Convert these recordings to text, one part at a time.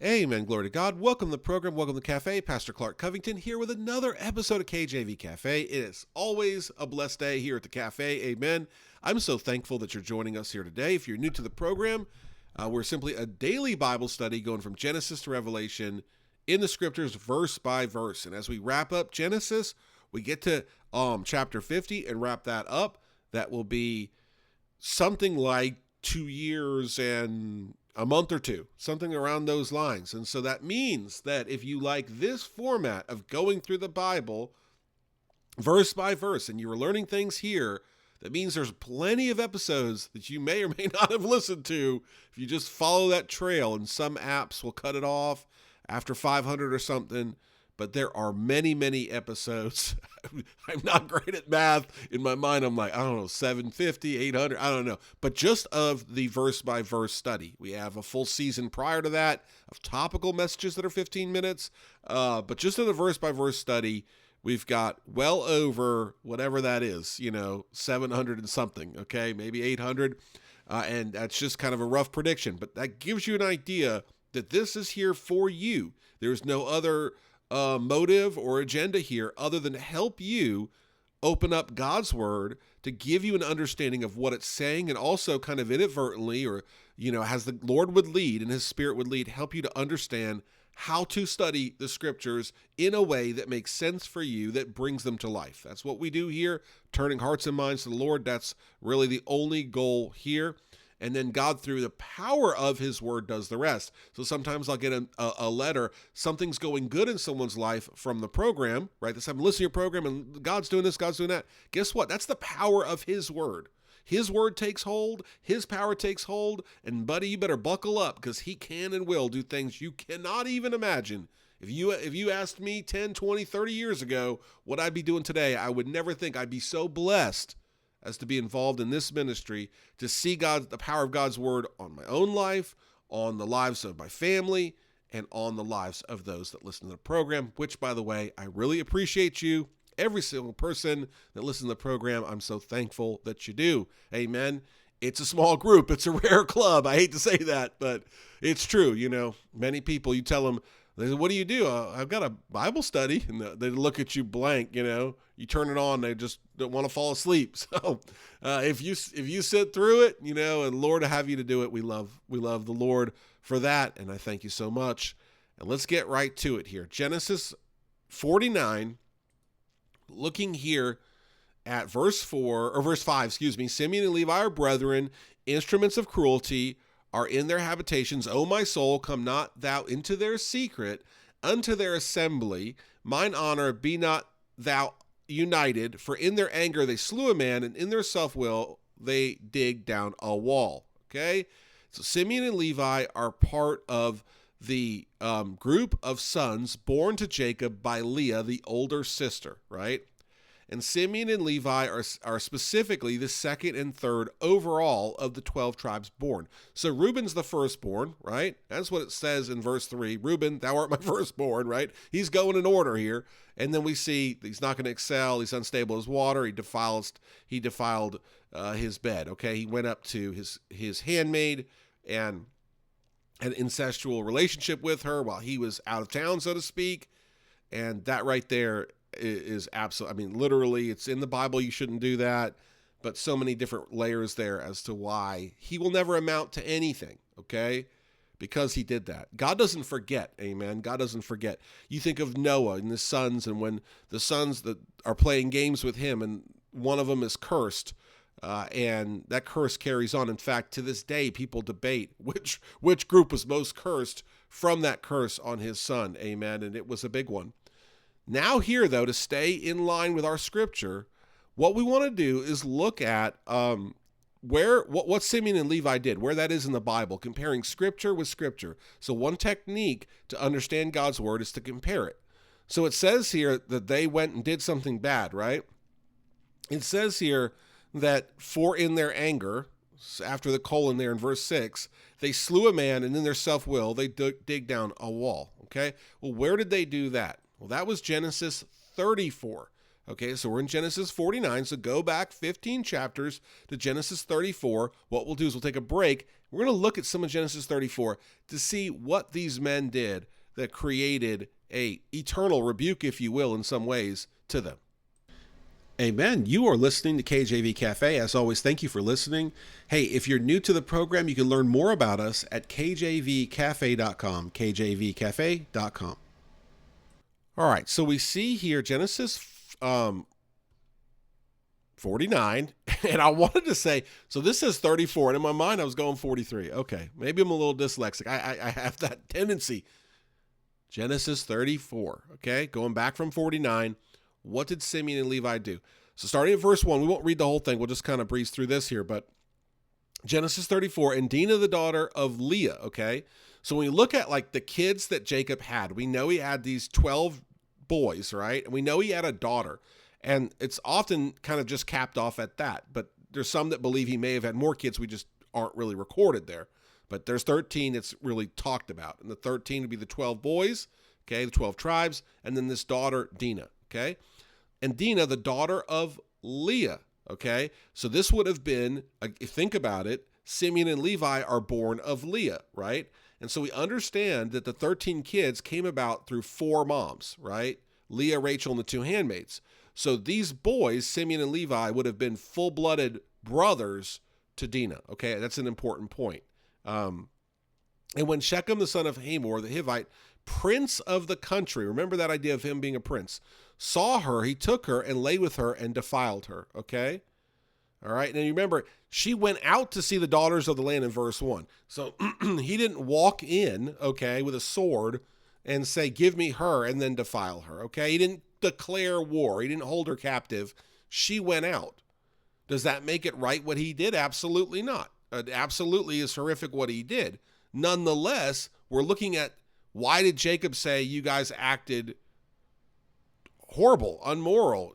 Amen. Glory to God. Welcome to the program. Welcome to the cafe. Pastor Clark Covington here with another episode of KJV Cafe. It is always a blessed day here at the cafe. Amen. I'm so thankful that you're joining us here today. If you're new to the program, we're simply a daily Bible study going from Genesis to Revelation in the scriptures, verse by verse. And as we wrap up Genesis, we get to chapter 50 and wrap that up. That will be something like 2 years and a month or two, something around those lines. And so that means that if you like this format of going through the Bible verse by verse and you were learning things here, that means there's plenty of episodes that you may or may not have listened to if you just follow that trail, and some apps will cut it off after 500 or something. But there are many, many episodes. I'm not great at math. In my mind, I'm like, I don't know, 750, 800, I don't know. But just of the verse-by-verse study. We have a full season prior to that of topical messages that are 15 minutes. But just in the verse-by-verse study, we've got well over whatever that is, 700 and something, okay? Maybe 800. And that's just kind of a rough prediction. But that gives you an idea that this is here for you. There's no other motive or agenda here other than to help you open up God's word to give you an understanding of what it's saying, and also kind of inadvertently, or as the Lord would lead and his Spirit would lead, help you to understand how to study the scriptures in a way that makes sense for you, that brings them to life. That's what we do here, turning hearts and minds to the Lord. That's really the only goal here. And then God, through the power of his word, does the rest. So sometimes I'll get a letter, something's going good in someone's life from the program, right? I'm listening to your program and God's doing this, God's doing that. Guess what? That's the power of his word. His word takes hold, his power takes hold, and buddy, you better buckle up, because he can and will do things you cannot even imagine. If you asked me 10, 20, 30 years ago what I'd be doing today, I would never think I'd be so blessed as to be involved in this ministry, to see the power of God's word on my own life, on the lives of my family, and on the lives of those that listen to the program, which, by the way, I really appreciate you. Every single person that listens to the program, I'm so thankful that you do. Amen. It's a small group. It's a rare club. I hate to say that, but it's true. Many people, you tell them, they say, what do you do? I've got a Bible study. And they look at you blank, You turn it on, they just don't want to fall asleep. So if you sit through it, and Lord have you to do it, we love the Lord for that. And I thank you so much. And let's get right to it here. Genesis 49, looking here at verse 5, Simeon and Levi are brethren, instruments of cruelty, are in their habitations. O my soul, come not thou into their secret, unto their assembly. Mine honor be not thou united, for in their anger they slew a man, and in their selfwill they dig down a wall. Okay? So Simeon and Levi are part of the group of sons born to Jacob by Leah, the older sister, right? And Simeon and Levi are specifically the second and third overall of the 12 tribes born. So Reuben's the firstborn, right? That's what it says in verse 3. Reuben, thou art my firstborn, right? He's going in order here. And then we see he's not going to excel. He's unstable as water. He defiled his bed, okay? He went up to his handmaid and had an incestual relationship with her while he was out of town, so to speak. And that right there is absolutely, literally, it's in the Bible. You shouldn't do that, but so many different layers there as to why he will never amount to anything, okay? Because he did that. God doesn't forget, amen? God doesn't forget. You think of Noah and his sons, and when the sons that are playing games with him, and one of them is cursed, and that curse carries on. In fact, to this day, people debate which group was most cursed from that curse on his son, amen? And it was a big one. Now here, though, to stay in line with our scripture, what we want to do is look at what Simeon and Levi did, where that is in the Bible, comparing scripture with scripture. So one technique to understand God's word is to compare it. So it says here that they went and did something bad, right? It says here that for in their anger, after the colon there in verse 6, they slew a man, and in their self-will, they dig down a wall, okay? Well, where did they do that? Well, that was Genesis 34. Okay, so we're in Genesis 49, so go back 15 chapters to Genesis 34. What we'll do is we'll take a break. We're going to look at some of Genesis 34 to see what these men did that created a eternal rebuke, if you will, in some ways, to them. Amen. You are listening to KJV Cafe. As always, thank you for listening. Hey, if you're new to the program, you can learn more about us at kjvcafe.com, kjvcafe.com. All right, so we see here Genesis 49, and I wanted to say, so this says 34, and in my mind I was going 43. Okay, maybe I'm a little dyslexic. I have that tendency. Genesis 34, okay, going back from 49, what did Simeon and Levi do? So starting at verse 1, we won't read the whole thing, we'll just kind of breeze through this here, but Genesis 34, and Dinah the daughter of Leah, okay? So when we look at like the kids that Jacob had, we know he had these 12 boys, right? And we know he had a daughter, and it's often kind of just capped off at that, but there's some that believe he may have had more kids, we just aren't really recorded there. But there's 13 that's really talked about, and the 13 would be the 12 boys, okay, the 12 tribes, and then this daughter, Dinah, okay? And Dinah, the daughter of Leah, okay? So this would have been, think about it, Simeon and Levi are born of Leah, right? And so we understand that the 13 kids came about through 4 moms, right? Leah, Rachel, and the 2 handmaids. So these boys, Simeon and Levi, would have been full-blooded brothers to Dinah, okay? That's an important point. And when Shechem, the son of Hamor, the Hivite, prince of the country, remember that idea of him being a prince, saw her, he took her and lay with her and defiled her, okay? All right, and you remember, she went out to see the daughters of the land in verse 1. So he didn't walk in, okay, with a sword and say, give me her, and then defile her, okay? He didn't declare war. He didn't hold her captive. She went out. Does that make it right what he did? Absolutely not. It absolutely is horrific what he did. Nonetheless, we're looking at why did Jacob say you guys acted horrible, immoral,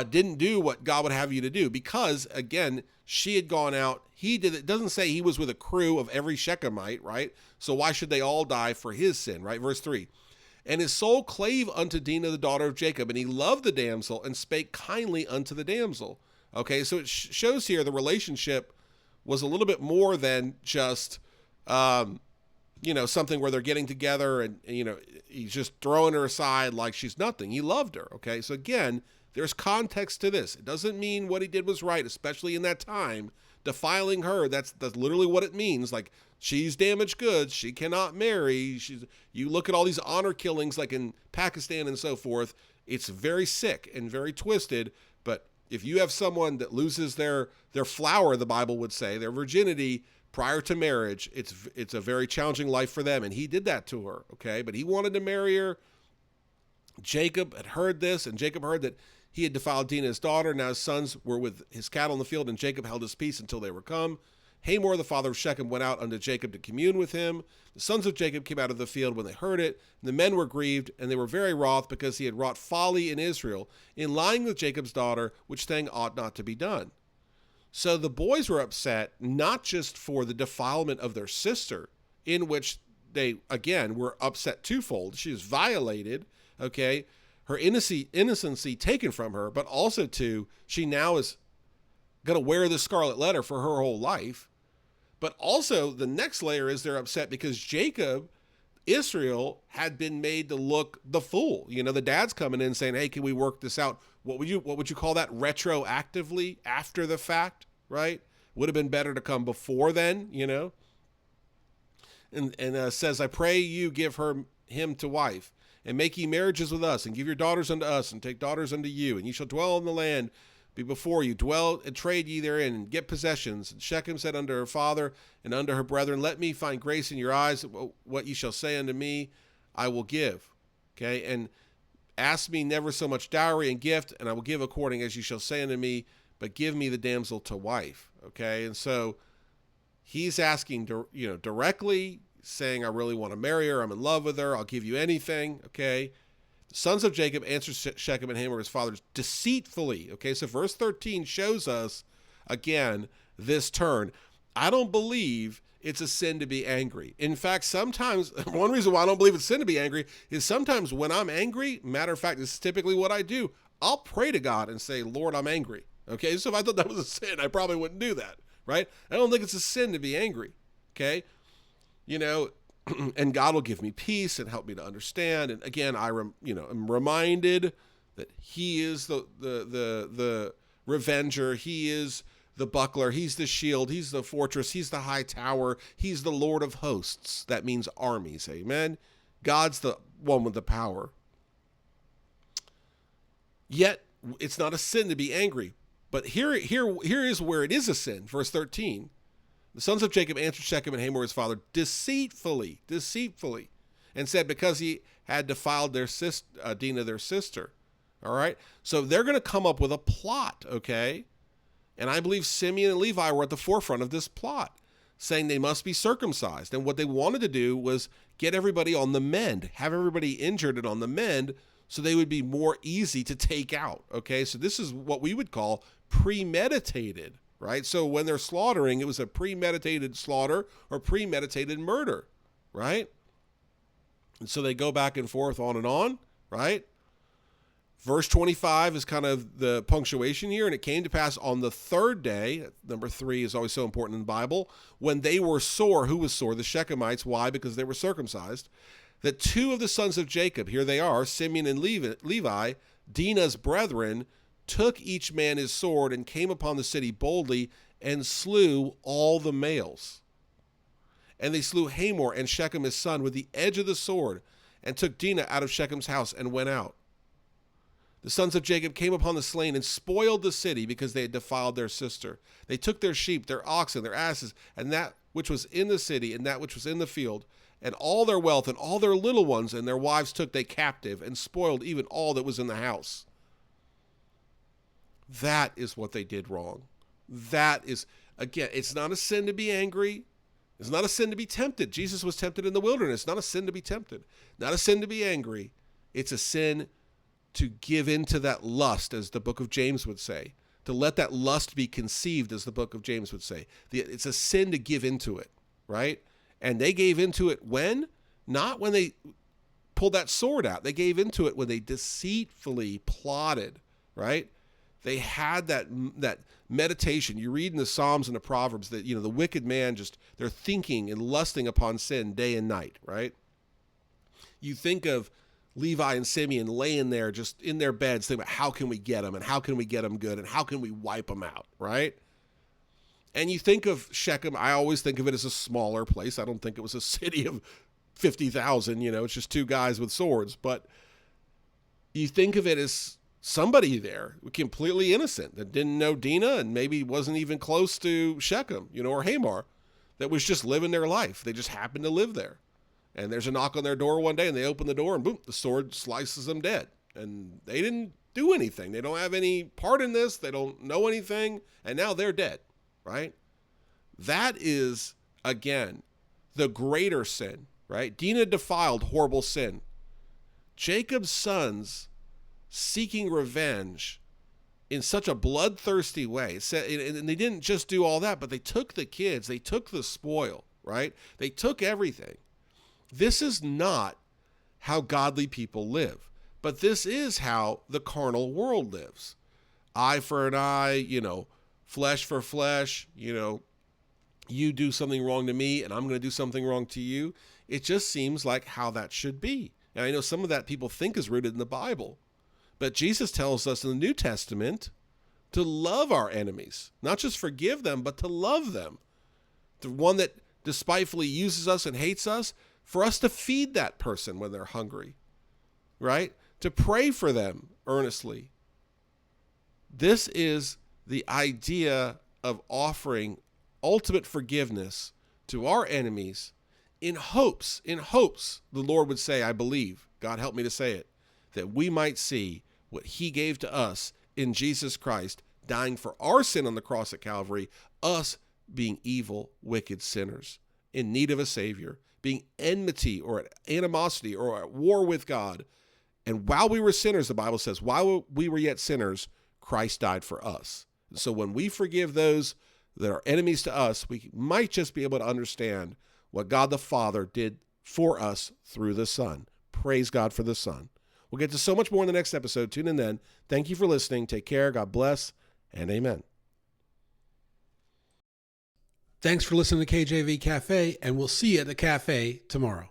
didn't do what God would have you to do? Because, again, she had gone out. He did. It doesn't say he was with a crew of every Shechemite, right? So why should they all die for his sin, right? Verse 3. And his soul clave unto Dinah, the daughter of Jacob, and he loved the damsel and spake kindly unto the damsel. Okay, so it shows here the relationship was a little bit more than just, something where they're getting together and, he's just throwing her aside like she's nothing. He loved her, okay? So again, there's context to this. It doesn't mean what he did was right, especially in that time. Defiling her, that's literally what it means. Like, she's damaged goods. She cannot marry. You look at all these honor killings like in Pakistan and so forth. It's very sick and very twisted. But if you have someone that loses their flower, the Bible would say, their virginity prior to marriage, it's a very challenging life for them. And he did that to her, okay? But he wanted to marry her. Jacob had heard this, and Jacob heard that he had defiled Dinah, his daughter. Now his sons were with his cattle in the field, and Jacob held his peace until they were come. Hamor, the father of Shechem, went out unto Jacob to commune with him. The sons of Jacob came out of the field when they heard it. And the men were grieved, and they were very wroth, because he had wrought folly in Israel, in lying with Jacob's daughter, which thing ought not to be done. So the boys were upset, not just for the defilement of their sister, in which they, again, were upset twofold. She was violated, okay, her innocency taken from her, but also she now is going to wear the scarlet letter for her whole life. But also the next layer is they're upset because Jacob, Israel, had been made to look the fool. The dad's coming in saying, hey, can we work this out? What would you call that? Retroactively, after the fact, right? Would have been better to come before then, and says, I pray you give him to wife, and make ye marriages with us, and give your daughters unto us, and take daughters unto you, and ye shall dwell in the land, be before you, dwell and trade ye therein, and get possessions. And Shechem said unto her father and unto her brethren, let me find grace in your eyes. What ye shall say unto me, I will give. Okay, and ask me never so much dowry and gift, and I will give according as ye shall say unto me, but give me the damsel to wife. Okay, and so he's asking, directly, saying, I really want to marry her. I'm in love with her. I'll give you anything. Okay. The sons of Jacob answered Shechem and Hamor, his fathers, deceitfully. Okay. So verse 13 shows us again, this turn. I don't believe it's a sin to be angry. In fact, sometimes one reason why I don't believe it's sin to be angry is sometimes when I'm angry, matter of fact, this is typically what I do. I'll pray to God and say, Lord, I'm angry. Okay, so if I thought that was a sin, I probably wouldn't do that, right? I don't think it's a sin to be angry, okay? And God will give me peace and help me to understand. And again, I'm reminded that He is the revenger. He is the buckler. He's the shield. He's the fortress. He's the high tower. He's the Lord of hosts. That means armies. Amen. God's the one with the power. Yet it's not a sin to be angry. But here is where it is a sin. Verse 13. The sons of Jacob answered Shechem and Hamor his father deceitfully, and said, because he had defiled their Dinah, their sister. All right. So they're going to come up with a plot. Okay. And I believe Simeon and Levi were at the forefront of this plot, saying they must be circumcised. And what they wanted to do was get everybody on the mend, have everybody injured and on the mend, so they would be more easy to take out. Okay. So this is what we would call premeditated. Right? So when they're slaughtering, it was a premeditated slaughter or premeditated murder, right? And so they go back and forth on and on, right? Verse 25 is kind of the punctuation here. And it came to pass on the third day, number 3 is always so important in the Bible, when they were sore. Who was sore? The Shechemites. Why? Because they were circumcised. That 2 of the sons of Jacob, here they are, Simeon and Levi, Dinah's brethren, took each man his sword and came upon the city boldly and slew all the males. And they slew Hamor and Shechem his son with the edge of the sword and took Dinah out of Shechem's house and went out. The sons of Jacob came upon the slain and spoiled the city because they had defiled their sister. They took their sheep, their oxen, their asses, and that which was in the city and that which was in the field, and all their wealth and all their little ones and their wives took they captive and spoiled even all that was in the house. That is what they did wrong. That is, again, it's not a sin to be angry. It's not a sin to be tempted. Jesus was tempted in the wilderness. Not a sin to be tempted. Not a sin to be angry. It's a sin to give into that lust, as the book of James would say. To let that lust be conceived, as the book of James would say. It's a sin to give into it, right? And they gave into it when? Not when they pulled that sword out. They gave into it when they deceitfully plotted, right? They had that meditation. You read in the Psalms and the Proverbs that, the wicked man they're thinking and lusting upon sin day and night, right? You think of Levi and Simeon laying there just in their beds thinking about how can we get them and how can we get them good and how can we wipe them out, right? And you think of Shechem, I always think of it as a smaller place. I don't think it was a city of 50,000, it's just 2 guys with swords. But you think of it as somebody there, completely innocent, that didn't know Dinah and maybe wasn't even close to Shechem, or Hamor, that was just living their life. They just happened to live there. And there's a knock on their door one day and they open the door and boom, the sword slices them dead. And they didn't do anything. They don't have any part in this. They don't know anything. And now they're dead, right? That is, again, the greater sin, right? Dinah defiled, horrible sin. Jacob's sons seeking revenge in such a bloodthirsty way. And they didn't just do all that, but they took the kids, they took the spoil, right? They took everything. This is not how godly people live, but this is how the carnal world lives. Eye for an eye, flesh for flesh, you do something wrong to me and I'm going to do something wrong to you. It just seems like how that should be. And I know some of that people think is rooted in the Bible. But Jesus tells us in the New Testament to love our enemies, not just forgive them, but to love them. The one that despitefully uses us and hates us, for us to feed that person when they're hungry, right? To pray for them earnestly. This is the idea of offering ultimate forgiveness to our enemies in hopes, the Lord would say, I believe, God help me to say it, that we might see what He gave to us in Jesus Christ, dying for our sin on the cross at Calvary, us being evil, wicked sinners in need of a Savior, being enmity or at animosity or at war with God. And while we were sinners, the Bible says, while we were yet sinners, Christ died for us. And so when we forgive those that are enemies to us, we might just be able to understand what God the Father did for us through the Son. Praise God for the Son. We'll get to so much more in the next episode. Tune in then. Thank you for listening. Take care. God bless, and amen. Thanks for listening to KJV Cafe, and we'll see you at the cafe tomorrow.